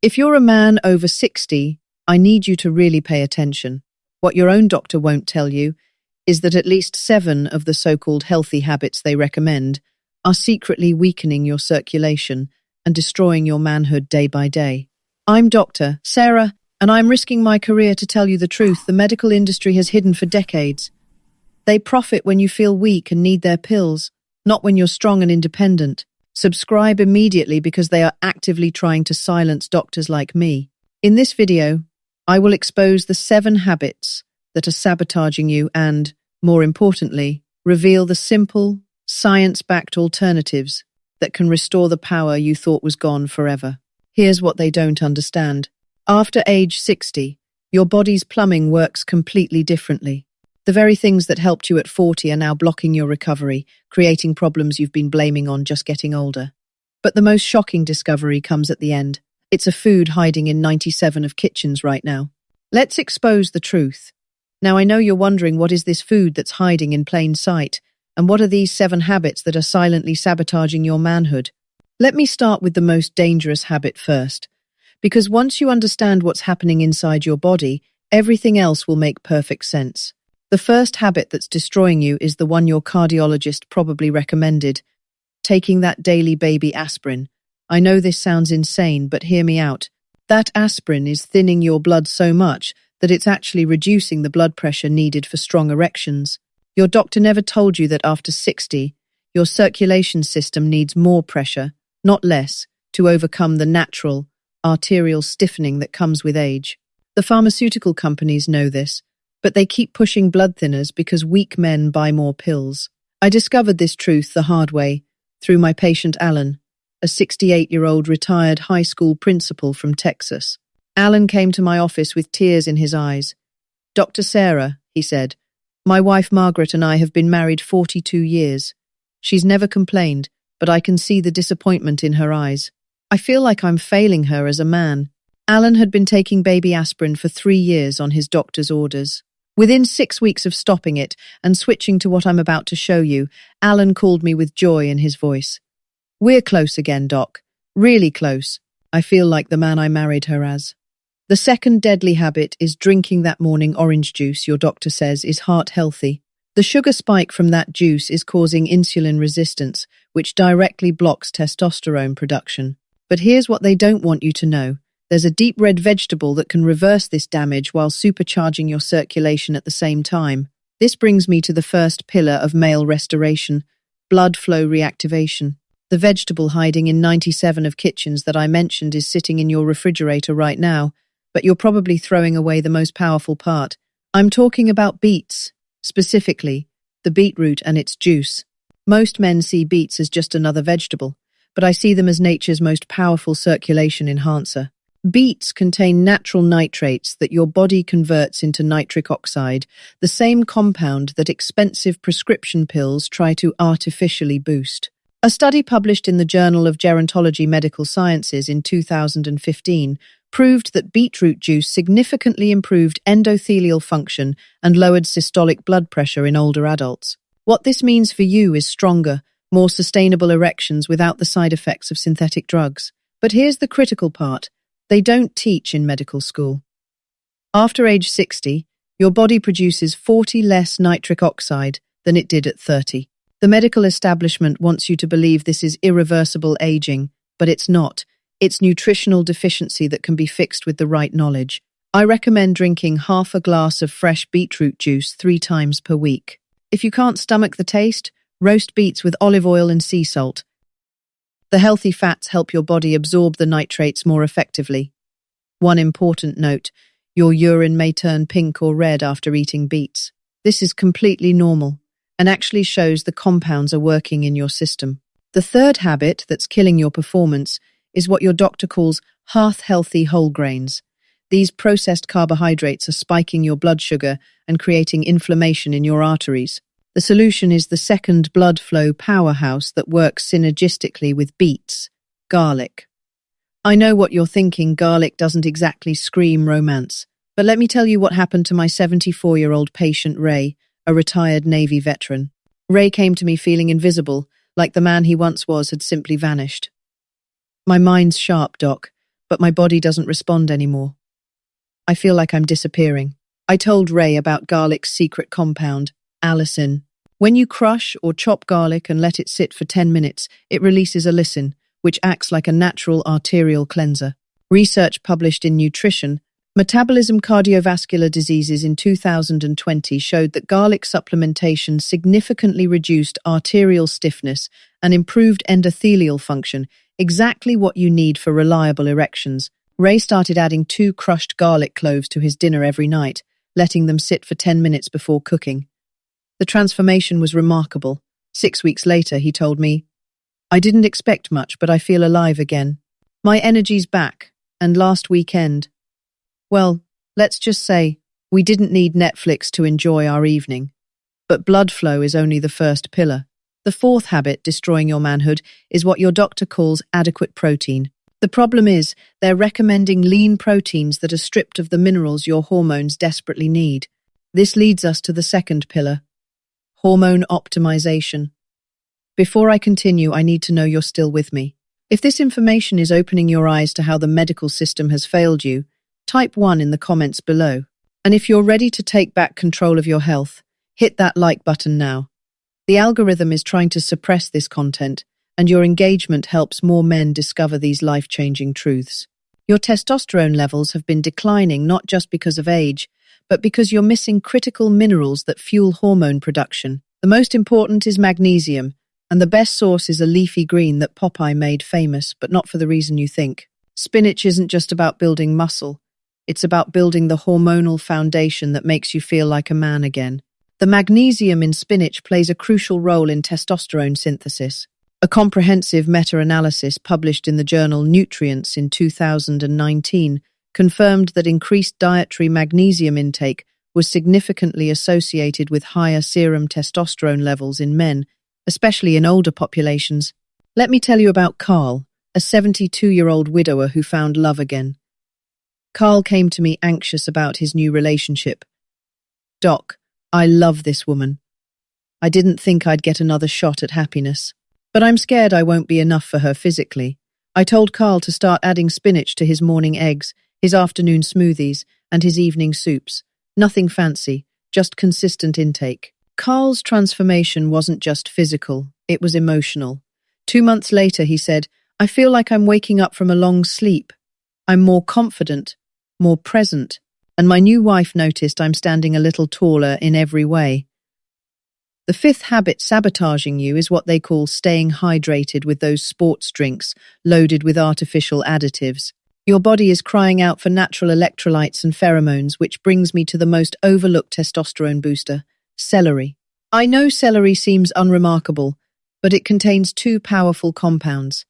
If you're a man over 60, I need you to really pay attention. What your own doctor won't tell you is that at least 7 of the so-called healthy habits they recommend are secretly weakening your circulation and destroying your manhood day by day. I'm Dr. Sarah, and I'm risking my career to tell you the truth the medical industry has hidden for decades. They profit when you feel weak and need their pills, not when you're strong and independent. Subscribe immediately because they are actively trying to silence doctors like me. In this video, I will expose the 7 habits that are sabotaging you and, more importantly, reveal the simple, science-backed alternatives that can restore the power you thought was gone forever. Here's what they don't understand. After age 60, your body's plumbing works completely differently. The very things that helped you at 40 are now blocking your recovery, creating problems you've been blaming on just getting older. But the most shocking discovery comes at the end. It's a food hiding in 97 of kitchens right now. Let's expose the truth. Now I know you're wondering, what is this food that's hiding in plain sight? And what are these 7 habits that are silently sabotaging your manhood? Let me start with the most dangerous habit first. Because once you understand what's happening inside your body, everything else will make perfect sense. The first habit that's destroying you is the one your cardiologist probably recommended: taking that daily baby aspirin. I know this sounds insane, but hear me out. That aspirin is thinning your blood so much that it's actually reducing the blood pressure needed for strong erections. Your doctor never told you that after 60, your circulation system needs more pressure, not less, to overcome the natural, arterial stiffening that comes with age. The pharmaceutical companies know this, but they keep pushing blood thinners because weak men buy more pills. I discovered this truth the hard way through my patient Alan, a 68-year-old retired high school principal from Texas. Alan came to my office with tears in his eyes. "Dr. Sarah," he said, "my wife Margaret and I have been married 42 years. She's never complained, but I can see the disappointment in her eyes. I feel like I'm failing her as a man." Alan had been taking baby aspirin for 3 years on his doctor's orders. Within 6 weeks of stopping it and switching to what I'm about to show you, Alan called me with joy in his voice. "We're close again, Doc. Really close. I feel like the man I married her as." The second deadly habit is drinking that morning orange juice your doctor says is heart healthy. The sugar spike from that juice is causing insulin resistance, which directly blocks testosterone production. But here's what they don't want you to know. There's a deep red vegetable that can reverse this damage while supercharging your circulation at the same time. This brings me to the first pillar of male restoration: blood flow reactivation. The vegetable hiding in 97 of kitchens that I mentioned is sitting in your refrigerator right now, but you're probably throwing away the most powerful part. I'm talking about beets, specifically the beetroot and its juice. Most men see beets as just another vegetable, but I see them as nature's most powerful circulation enhancer. Beets contain natural nitrates that your body converts into nitric oxide, the same compound that expensive prescription pills try to artificially boost. A study published in the Journal of Gerontology Medical Sciences in 2015 proved that beetroot juice significantly improved endothelial function and lowered systolic blood pressure in older adults. What this means for you is stronger, more sustainable erections without the side effects of synthetic drugs. But here's the critical part. They don't teach in medical school. After age 60, your body produces 40 less nitric oxide than it did at 30. The medical establishment wants you to believe this is irreversible aging, but it's not. It's nutritional deficiency that can be fixed with the right knowledge. I recommend drinking half a glass of fresh beetroot juice 3 times per week. If you can't stomach the taste, roast beets with olive oil and sea salt. The healthy fats help your body absorb the nitrates more effectively. One important note: your urine may turn pink or red after eating beets. This is completely normal and actually shows the compounds are working in your system. The third habit that's killing your performance is what your doctor calls hearth-healthy whole grains. These processed carbohydrates are spiking your blood sugar and creating inflammation in your arteries. The solution is the second blood flow powerhouse that works synergistically with beets: garlic. I know what you're thinking. Garlic doesn't exactly scream romance. But let me tell you what happened to my 74-year-old patient Ray, a retired Navy veteran. Ray came to me feeling invisible, like the man he once was had simply vanished. "My mind's sharp, Doc, but my body doesn't respond anymore. I feel like I'm disappearing. I told Ray about garlic's secret compound, allicin. When you crush or chop garlic and let it sit for 10 minutes, it releases allicin, which acts like a natural arterial cleanser. Research published in Nutrition, Metabolism Cardiovascular Diseases in 2020 showed that garlic supplementation significantly reduced arterial stiffness and improved endothelial function, exactly what you need for reliable erections. Ray started adding 2 crushed garlic cloves to his dinner every night, letting them sit for 10 minutes before cooking. The transformation was remarkable. 6 weeks later, he told me, "I didn't expect much, but I feel alive again. My energy's back, and last weekend, well, let's just say, we didn't need Netflix to enjoy our evening. But blood flow is only the first pillar. The 4th habit destroying your manhood is what your doctor calls adequate protein. The problem is, they're recommending lean proteins that are stripped of the minerals your hormones desperately need. This leads us to the 2nd pillar, hormone optimization. Before I continue, I need to know you're still with me. If this information is opening your eyes to how the medical system has failed you, type 1 in the comments below. And if you're ready to take back control of your health, hit that like button now. The algorithm is trying to suppress this content, and your engagement helps more men discover these life-changing truths. Your testosterone levels have been declining not just because of age, but because you're missing critical minerals that fuel hormone production. The most important is magnesium, and the best source is a leafy green that Popeye made famous, but not for the reason you think. Spinach isn't just about building muscle. It's about building the hormonal foundation that makes you feel like a man again. The magnesium in spinach plays a crucial role in testosterone synthesis. A comprehensive meta-analysis published in the journal Nutrients in 2019 confirmed that increased dietary magnesium intake was significantly associated with higher serum testosterone levels in men, especially in older populations. Let me tell you about Carl, a 72-year-old widower who found love again. Carl came to me anxious about his new relationship. "Doc, I love this woman. I didn't think I'd get another shot at happiness. But I'm scared I won't be enough for her physically." I told Carl to start adding spinach to his morning eggs, his afternoon smoothies, and his evening soups. Nothing fancy, just consistent intake. Carl's transformation wasn't just physical, it was emotional. 2 months later, he said, "I feel like I'm waking up from a long sleep. I'm more confident, more present, and my new wife noticed I'm standing a little taller in every way." The 5th habit sabotaging you is what they call staying hydrated with those sports drinks loaded with artificial additives. Your body is crying out for natural electrolytes and pheromones, which brings me to the most overlooked testosterone booster, celery. I know celery seems unremarkable, but it contains 2 powerful compounds,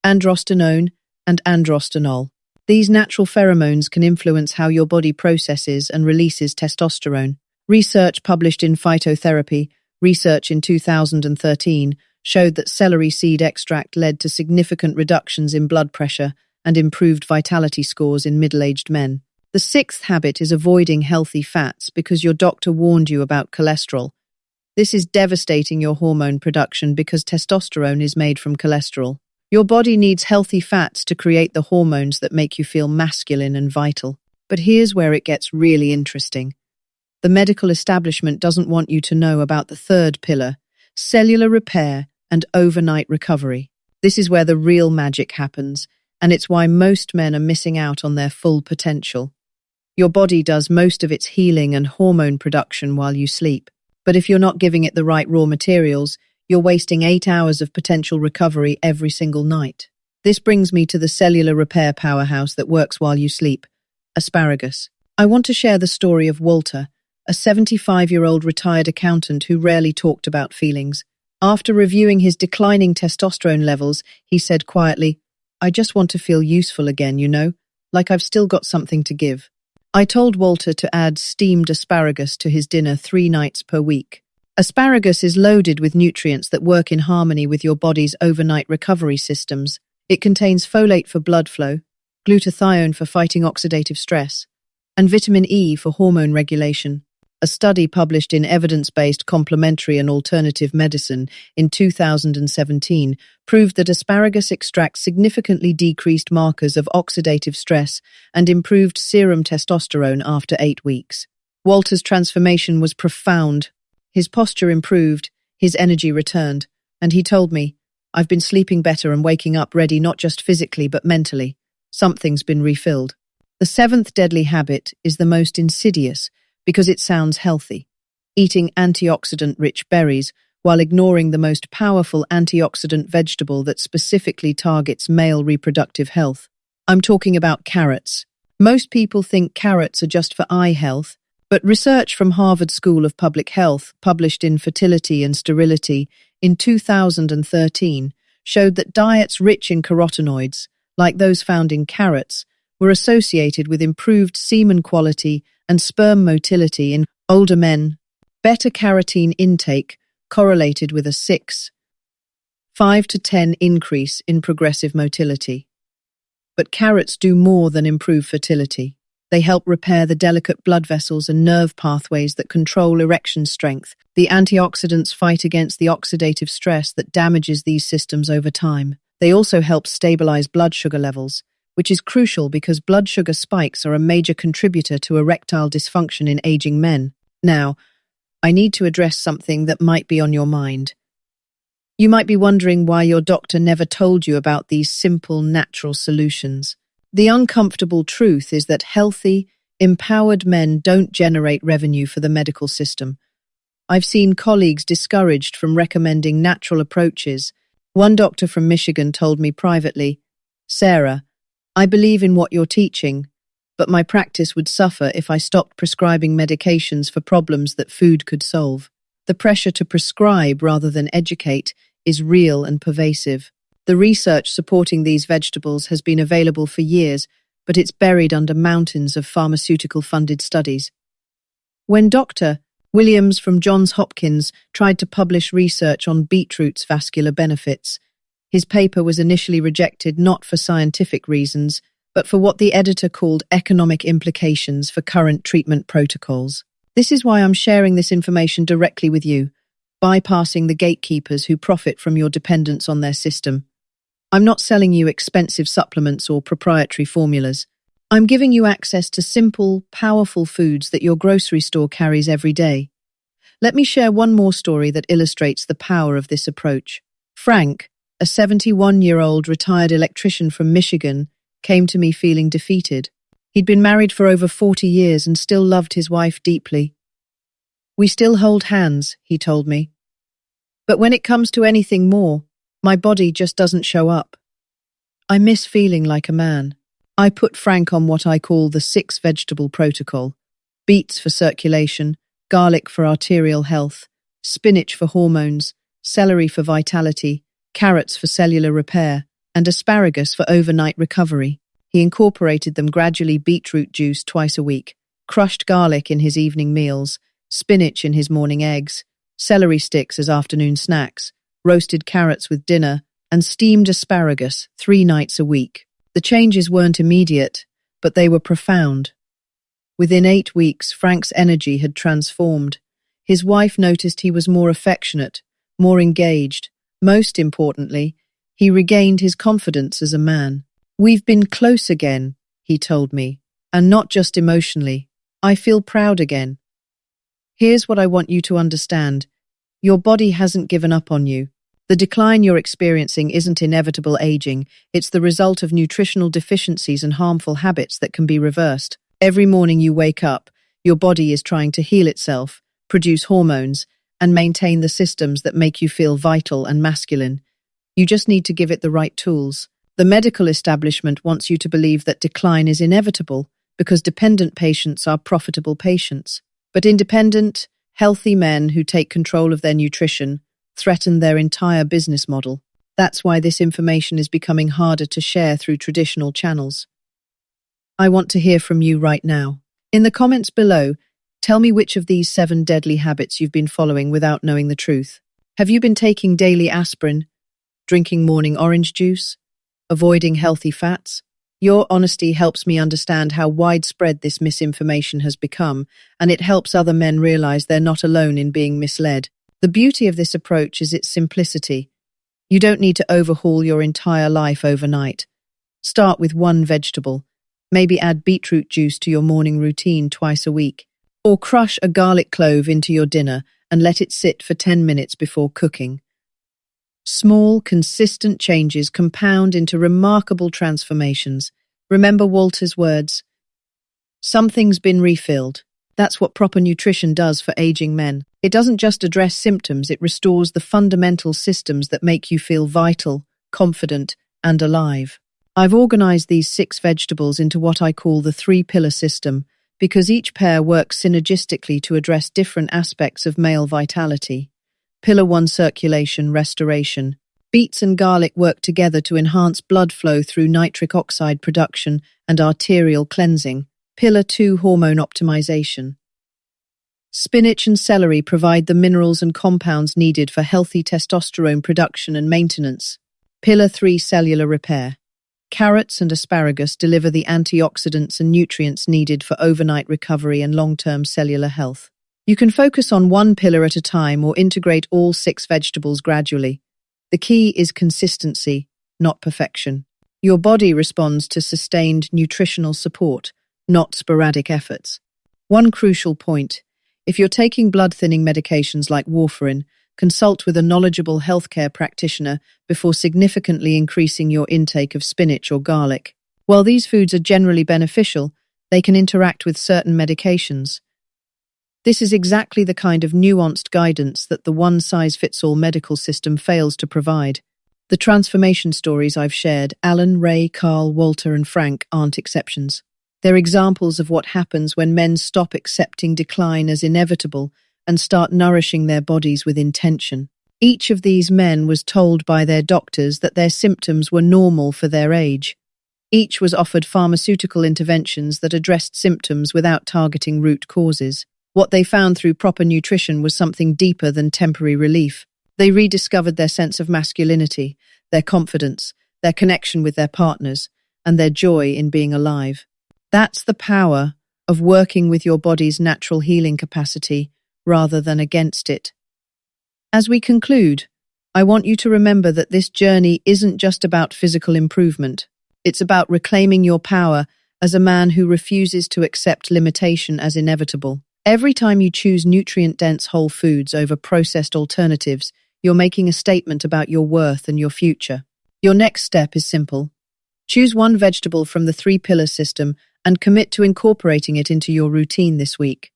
androstenone and androstenol. These natural pheromones can influence how your body processes and releases testosterone. Research published in Phytotherapy, research in 2013, showed that celery seed extract led to significant reductions in blood pressure and improved vitality scores in middle-aged men. The 6th habit is avoiding healthy fats because your doctor warned you about cholesterol. This is devastating your hormone production because testosterone is made from cholesterol. Your body needs healthy fats to create the hormones that make you feel masculine and vital. But here's where it gets really interesting. The medical establishment doesn't want you to know about the 3rd pillar, cellular repair and overnight recovery. This is where the real magic happens, and it's why most men are missing out on their full potential. Your body does most of its healing and hormone production while you sleep. But if you're not giving it the right raw materials, you're wasting 8 hours of potential recovery every single night. This brings me to the cellular repair powerhouse that works while you sleep, asparagus. I want to share the story of Walter, a 75-year-old retired accountant who rarely talked about feelings. After reviewing his declining testosterone levels, he said quietly, "I just want to feel useful again, like I've still got something to give." I told Walter to add steamed asparagus to his dinner 3 nights per week. Asparagus is loaded with nutrients that work in harmony with your body's overnight recovery systems. It contains folate for blood flow, glutathione for fighting oxidative stress, and vitamin E for hormone regulation. A study published in Evidence-Based Complementary and Alternative Medicine in 2017 proved that asparagus extracts significantly decreased markers of oxidative stress and improved serum testosterone after 8 weeks. Walter's transformation was profound. His posture improved, his energy returned, and he told me, "I've been sleeping better and waking up ready not just physically but mentally. Something's been refilled." The seventh deadly habit is the most insidious because it sounds healthy. Eating antioxidant-rich berries while ignoring the most powerful antioxidant vegetable that specifically targets male reproductive health. I'm talking about carrots. Most people think carrots are just for eye health, but research from Harvard School of Public Health, published in Fertility and Sterility in 2013, showed that diets rich in carotenoids, like those found in carrots, were associated with improved semen quality and sperm motility in older men. Beta-carotene intake correlated with a 5 to 10 increase in progressive motility. But carrots do more than improve fertility. They help repair the delicate blood vessels and nerve pathways that control erection strength. The antioxidants fight against the oxidative stress that damages these systems over time. They also help stabilize blood sugar levels, which is crucial because blood sugar spikes are a major contributor to erectile dysfunction in aging men. Now, I need to address something that might be on your mind. You might be wondering why your doctor never told you about these simple, natural solutions. The uncomfortable truth is that healthy, empowered men don't generate revenue for the medical system. I've seen colleagues discouraged from recommending natural approaches. One doctor from Michigan told me privately, "Sarah, I believe in what you're teaching, but my practice would suffer if I stopped prescribing medications for problems that food could solve." The pressure to prescribe rather than educate is real and pervasive. The research supporting these vegetables has been available for years, but it's buried under mountains of pharmaceutical-funded studies. When Dr. Williams from Johns Hopkins tried to publish research on beetroot's vascular benefits, his paper was initially rejected not for scientific reasons, but for what the editor called economic implications for current treatment protocols. This is why I'm sharing this information directly with you, bypassing the gatekeepers who profit from your dependence on their system. I'm not selling you expensive supplements or proprietary formulas. I'm giving you access to simple, powerful foods that your grocery store carries every day. Let me share one more story that illustrates the power of this approach. Frank, a 71-year-old retired electrician from Michigan, came to me feeling defeated. He'd been married for over 40 years and still loved his wife deeply. "We still hold hands," he told me. "But when it comes to anything more, my body just doesn't show up. I miss feeling like a man." I put Frank on what I call the 6-vegetable protocol: beets for circulation, garlic for arterial health, spinach for hormones, celery for vitality, carrots for cellular repair, and asparagus for overnight recovery. He incorporated them gradually: beetroot juice twice a week, crushed garlic in his evening meals, spinach in his morning eggs, celery sticks as afternoon snacks, roasted carrots with dinner, and steamed asparagus 3 nights a week. The changes weren't immediate, but they were profound. Within 8 weeks, Frank's energy had transformed. His wife noticed he was more affectionate, more engaged. Most importantly, he regained his confidence as a man. "We've been close again," he told me, "and not just emotionally. I feel proud again." Here's what I want you to understand. Your body hasn't given up on you. The decline you're experiencing isn't inevitable aging. It's the result of nutritional deficiencies and harmful habits that can be reversed. Every morning you wake up, your body is trying to heal itself, produce hormones, and maintain the systems that make you feel vital and masculine. You just need to give it the right tools. The medical establishment wants you to believe that decline is inevitable because dependent patients are profitable patients. But independent, healthy men who take control of their nutrition threaten their entire business model. That's why this information is becoming harder to share through traditional channels. I want to hear from you right now. In the comments below, tell me which of these 7 deadly habits you've been following without knowing the truth. Have you been taking daily aspirin, drinking morning orange juice, avoiding healthy fats, Your honesty helps me understand how widespread this misinformation has become, and it helps other men realize they're not alone in being misled. The beauty of this approach is its simplicity. You don't need to overhaul your entire life overnight. Start with one vegetable. Maybe add beetroot juice to your morning routine twice a week. Or crush a garlic clove into your dinner and let it sit for 10 minutes before cooking. Small, consistent changes compound into remarkable transformations. Remember Walter's words. Something's been refilled. That's what proper nutrition does for aging men. It doesn't just address symptoms, it restores the fundamental systems that make you feel vital, confident, and alive. I've organized these 6 vegetables into what I call the 3-pillar system, because each pair works synergistically to address different aspects of male vitality. Pillar 1, circulation, restoration. Beets and garlic work together to enhance blood flow through nitric oxide production and arterial cleansing. Pillar 2, hormone optimization. Spinach and celery provide the minerals and compounds needed for healthy testosterone production and maintenance. Pillar 3, cellular repair. Carrots and asparagus deliver the antioxidants and nutrients needed for overnight recovery and long-term cellular health. You can focus on one pillar at a time or integrate all 6 vegetables gradually. The key is consistency, not perfection. Your body responds to sustained nutritional support, not sporadic efforts. One crucial point: if you're taking blood-thinning medications like warfarin, consult with a knowledgeable healthcare practitioner before significantly increasing your intake of spinach or garlic. While these foods are generally beneficial, they can interact with certain medications. This is exactly the kind of nuanced guidance that the one-size-fits-all medical system fails to provide. The transformation stories I've shared, Alan, Ray, Carl, Walter, and Frank, aren't exceptions. They're examples of what happens when men stop accepting decline as inevitable and start nourishing their bodies with intention. Each of these men was told by their doctors that their symptoms were normal for their age. Each was offered pharmaceutical interventions that addressed symptoms without targeting root causes. What they found through proper nutrition was something deeper than temporary relief. They rediscovered their sense of masculinity, their confidence, their connection with their partners, and their joy in being alive. That's the power of working with your body's natural healing capacity rather than against it. As we conclude, I want you to remember that this journey isn't just about physical improvement. It's about reclaiming your power as a man who refuses to accept limitation as inevitable. Every time you choose nutrient-dense whole foods over processed alternatives, you're making a statement about your worth and your future. Your next step is simple. Choose one vegetable from the 3-pillar system and commit to incorporating it into your routine this week.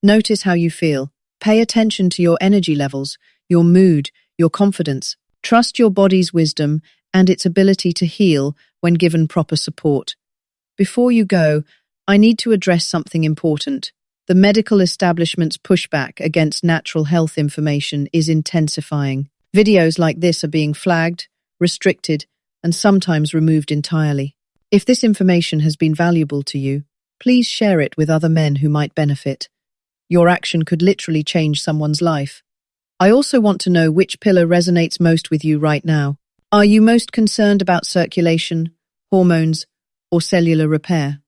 Notice how you feel. Pay attention to your energy levels, your mood, your confidence. Trust your body's wisdom and its ability to heal when given proper support. Before you go, I need to address something important. The medical establishment's pushback against natural health information is intensifying. Videos like this are being flagged, restricted, and sometimes removed entirely. If this information has been valuable to you, please share it with other men who might benefit. Your action could literally change someone's life. I also want to know which pillar resonates most with you right now. Are you most concerned about circulation, hormones, or cellular repair?